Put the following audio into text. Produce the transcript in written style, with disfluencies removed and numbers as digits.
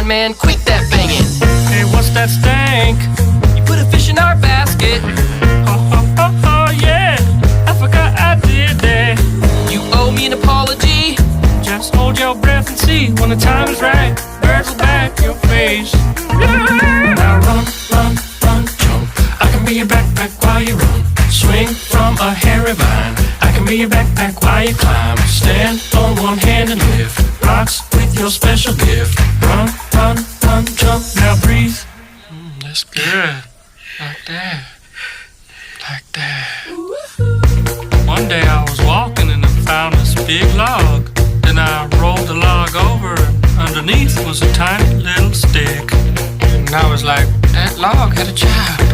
on, man, quit that banging. Hey, what's that stank? You put a fish in our basket. Oh, yeah, I forgot I did that. You owe me an apology. Just hold your breath and see when the time is right. Birds will back your face. Now run, run, run, jump. I can be your backpack while you run. Swing from a hairy vine. I can be your backpack while you climb. Stand on one hand and lift rocks with your special gift. Run, run, run, jump. Now breathe. That's good. Like that. Like that. One day I was walking and I found this big log. Then I rolled the log over. Underneath was a tiny little stick. And I was like, that log had a child.